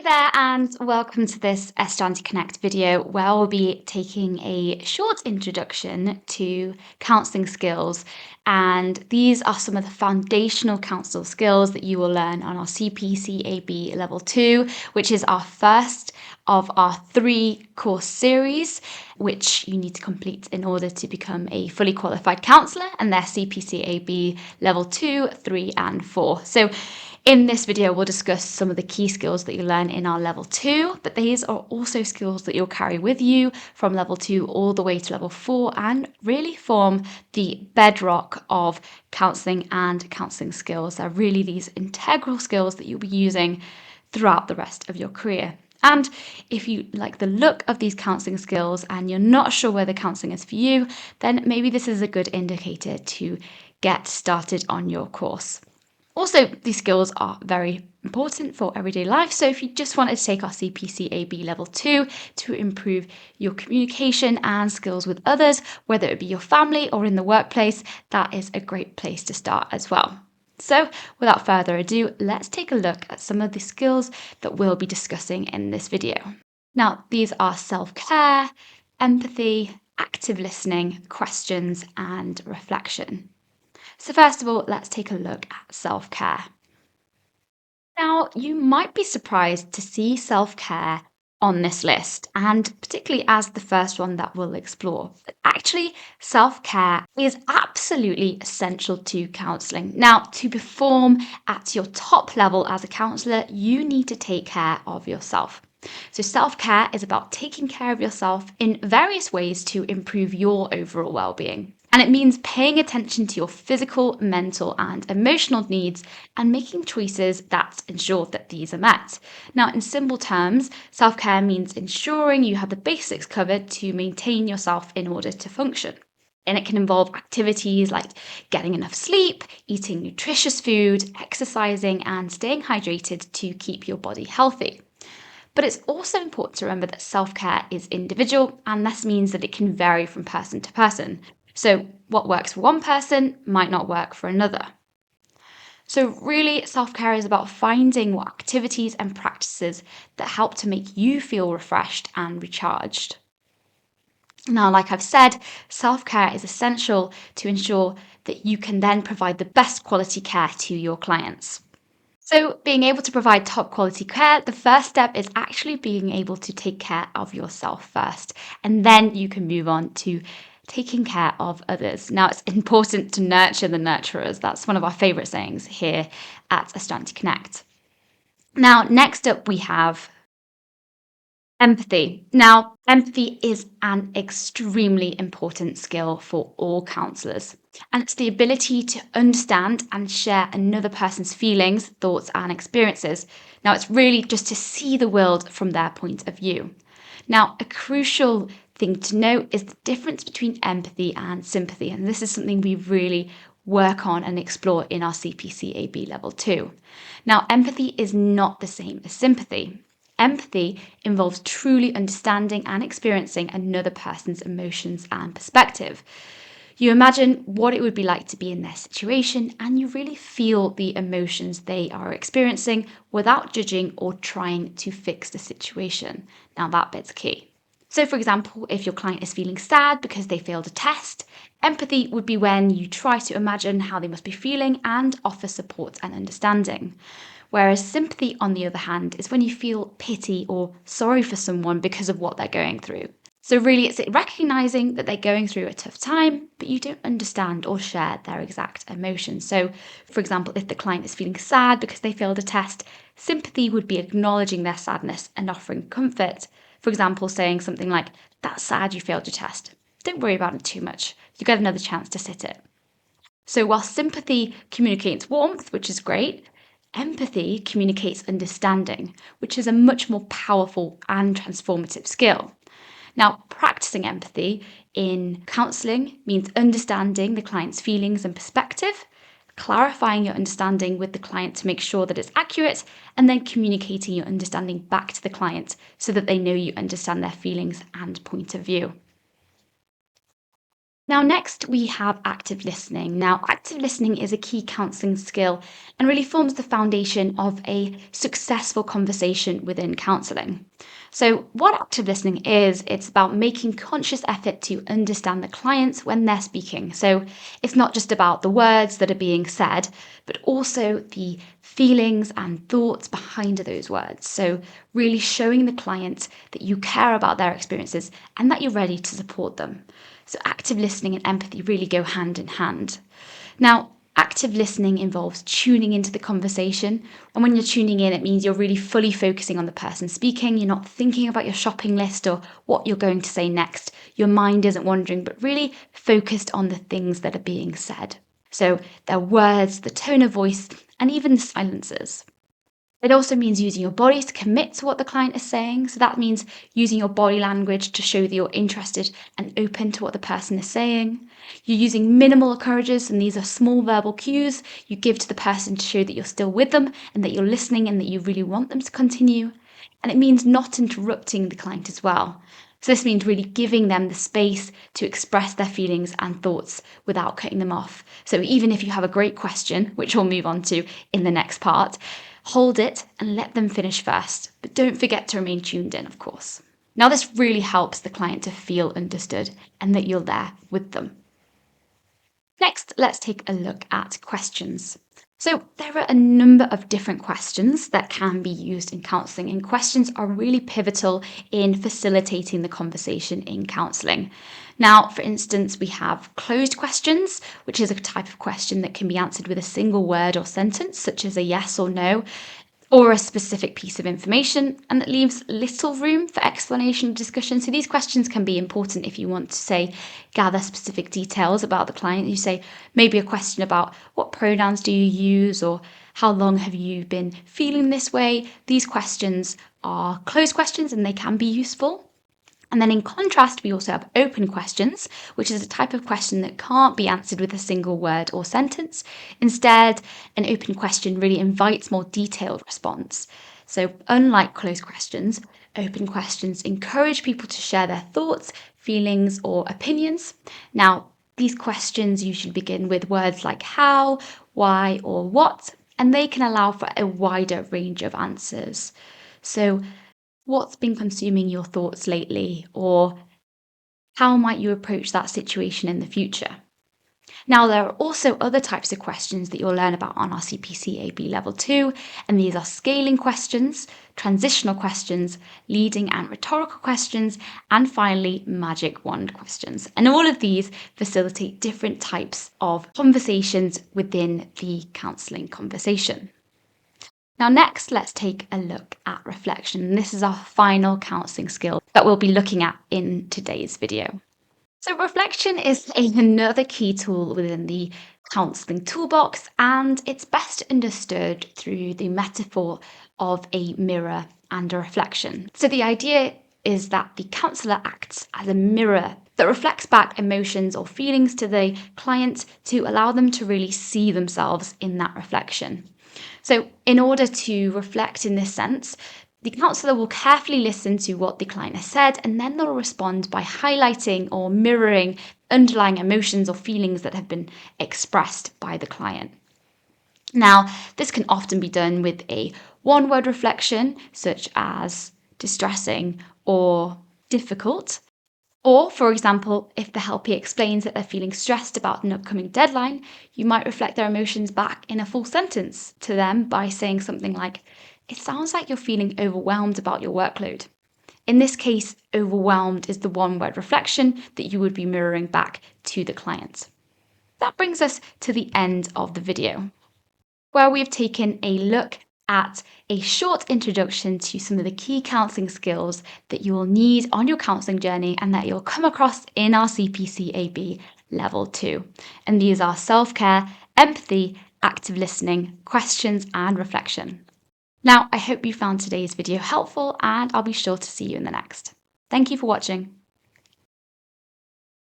Hey there, and welcome to this Astranti Connect video where I'll be taking a short introduction to counselling skills. And these are some of the foundational counsel skills that you will learn on our CPCAB Level 2, which is our first of our 3 course series, which you need to complete in order to become a fully qualified counsellor, and they're CPCAB Level 2, 3, and 4. So in this video, we'll discuss some of the key skills that you learn in our level 2, but these are also skills that you'll carry with you from level 2 all the way to level 4 and really form the bedrock of counselling and counselling skills. They're really these integral skills that you'll be using throughout the rest of your career. And if you like the look of these counselling skills and you're not sure whether counselling is for you, then maybe this is a good indicator to get started on your course. Also, these skills are very important for everyday life. So if you just wanted to take our CPCAB Level 2 to improve your communication and skills with others, whether it be your family or in the workplace, that is a great place to start as well. So without further ado, let's take a look at some of the skills that we'll be discussing in this video. Now, these are self-care, empathy, active listening, questions, and reflection. So first of all, let's take a look at self-care. Now, you might be surprised to see self-care on this list, and particularly as the first one that we'll explore. But actually, self-care is absolutely essential to counselling. Now, to perform at your top level as a counsellor, you need to take care of yourself. So self-care is about taking care of yourself in various ways to improve your overall well-being. And it means paying attention to your physical, mental, and emotional needs and making choices that ensure that these are met. Now, in simple terms, self-care means ensuring you have the basics covered to maintain yourself in order to function. And it can involve activities like getting enough sleep, eating nutritious food, exercising, and staying hydrated to keep your body healthy. But it's also important to remember that self-care is individual, and this means that it can vary from person to person. So what works for one person might not work for another. So really, self-care is about finding what activities and practices that help to make you feel refreshed and recharged. Now, like I've said, self-care is essential to ensure that you can then provide the best quality care to your clients. So being able to provide top quality care, the first step is actually being able to take care of yourself first, and then you can move on to taking care of others. Now, it's important to nurture the nurturers. That's one of our favourite sayings here at Astranti Connect. Now, next up we have empathy. Now, empathy is an extremely important skill for all counsellors, and it's the ability to understand and share another person's feelings, thoughts, and experiences. Now, it's really just to see the world from their point of view. Now, a crucial thing to note is the difference between empathy and sympathy, and this is something we really work on and explore in our CPCAB Level 2. Now, empathy is not the same as sympathy. Empathy involves truly understanding and experiencing another person's emotions and perspective. You imagine what it would be like to be in their situation, and you really feel the emotions they are experiencing without judging or trying to fix the situation. Now, that bit's key. So, for example, if your client is feeling sad because they failed a test, empathy would be when you try to imagine how they must be feeling and offer support and understanding. Whereas sympathy, on the other hand, is when you feel pity or sorry for someone because of what they're going through. So really, it's recognizing that they're going through a tough time, but you don't understand or share their exact emotions. So, for example, if the client is feeling sad because they failed a test, sympathy would be acknowledging their sadness and offering comfort. For example, saying something like, "That's sad you failed your test. Don't worry about it too much. You get another chance to sit it." So while sympathy communicates warmth, which is great, empathy communicates understanding, which is a much more powerful and transformative skill. Now, practicing empathy in counselling means understanding the client's feelings and perspective, clarifying your understanding with the client to make sure that it's accurate, and then communicating your understanding back to the client so that they know you understand their feelings and point of view. Now, next we have active listening. Now, active listening is a key counselling skill and really forms the foundation of a successful conversation within counselling. So, what active listening is, it's about making conscious effort to understand the clients when they're speaking. So, it's not just about the words that are being said, but also the feelings and thoughts behind those words. So, really showing the client that you care about their experiences and that you're ready to support them. So, active listening and empathy really go hand in hand. Now, active listening involves tuning into the conversation. And when you're tuning in, it means you're really fully focusing on the person speaking. You're not thinking about your shopping list or what you're going to say next. Your mind isn't wandering, but really focused on the things that are being said. So, their words, the tone of voice, and even the silences. It also means using your body to commit to what the client is saying. So that means using your body language to show that you're interested and open to what the person is saying. You're using minimal encourages, and these are small verbal cues you give to the person to show that you're still with them and that you're listening and that you really want them to continue. And it means not interrupting the client as well. So this means really giving them the space to express their feelings and thoughts without cutting them off. So even if you have a great question, which we'll move on to in the next part, hold it and let them finish first. But don't forget to remain tuned in, of course. Now, this really helps the client to feel understood and that you're there with them. Next, let's take a look at questions. So there are a number of different questions that can be used in counselling, and questions are really pivotal in facilitating the conversation in counselling. Now, for instance, we have closed questions, which is a type of question that can be answered with a single word or sentence, such as a yes or no, or a specific piece of information, and that leaves little room for explanation or discussion. So these questions can be important if you want to, say, gather specific details about the client. You say maybe a question about what pronouns do you use, or how long have you been feeling this way. These questions are closed questions and they can be useful. And then in contrast, we also have open questions, which is a type of question that can't be answered with a single word or sentence. Instead, an open question really invites more detailed response. So unlike closed questions, open questions encourage people to share their thoughts, feelings, or opinions. Now, these questions usually begin with words like how, why, or what, and they can allow for a wider range of answers. So what's been consuming your thoughts lately? Or how might you approach that situation in the future? Now, there are also other types of questions that you'll learn about on our CPCAB Level 2, and these are scaling questions, transitional questions, leading and rhetorical questions, and finally, magic wand questions. And all of these facilitate different types of conversations within the counselling conversation. Now, next, let's take a look at reflection. This is our final counselling skill that we'll be looking at in today's video. So, reflection is another key tool within the counselling toolbox, and it's best understood through the metaphor of a mirror and a reflection. So, the idea is that the counsellor acts as a mirror that reflects back emotions or feelings to the client to allow them to really see themselves in that reflection. So, in order to reflect in this sense, the counsellor will carefully listen to what the client has said, and then they'll respond by highlighting or mirroring underlying emotions or feelings that have been expressed by the client. Now, this can often be done with a one-word reflection, such as distressing or difficult. Or, for example, if the helpee explains that they're feeling stressed about an upcoming deadline, you might reflect their emotions back in a full sentence to them by saying something like, "It sounds like you're feeling overwhelmed about your workload." In this case, overwhelmed is the one-word reflection that you would be mirroring back to the client. That brings us to the end of the video, where we've taken a look at a short introduction to some of the key counselling skills that you will need on your counselling journey and that you'll come across in our CPCAB Level 2. And these are self-care, empathy, active listening, questions, and reflection. Now, I hope you found today's video helpful, and I'll be sure to see you in the next. Thank you for watching.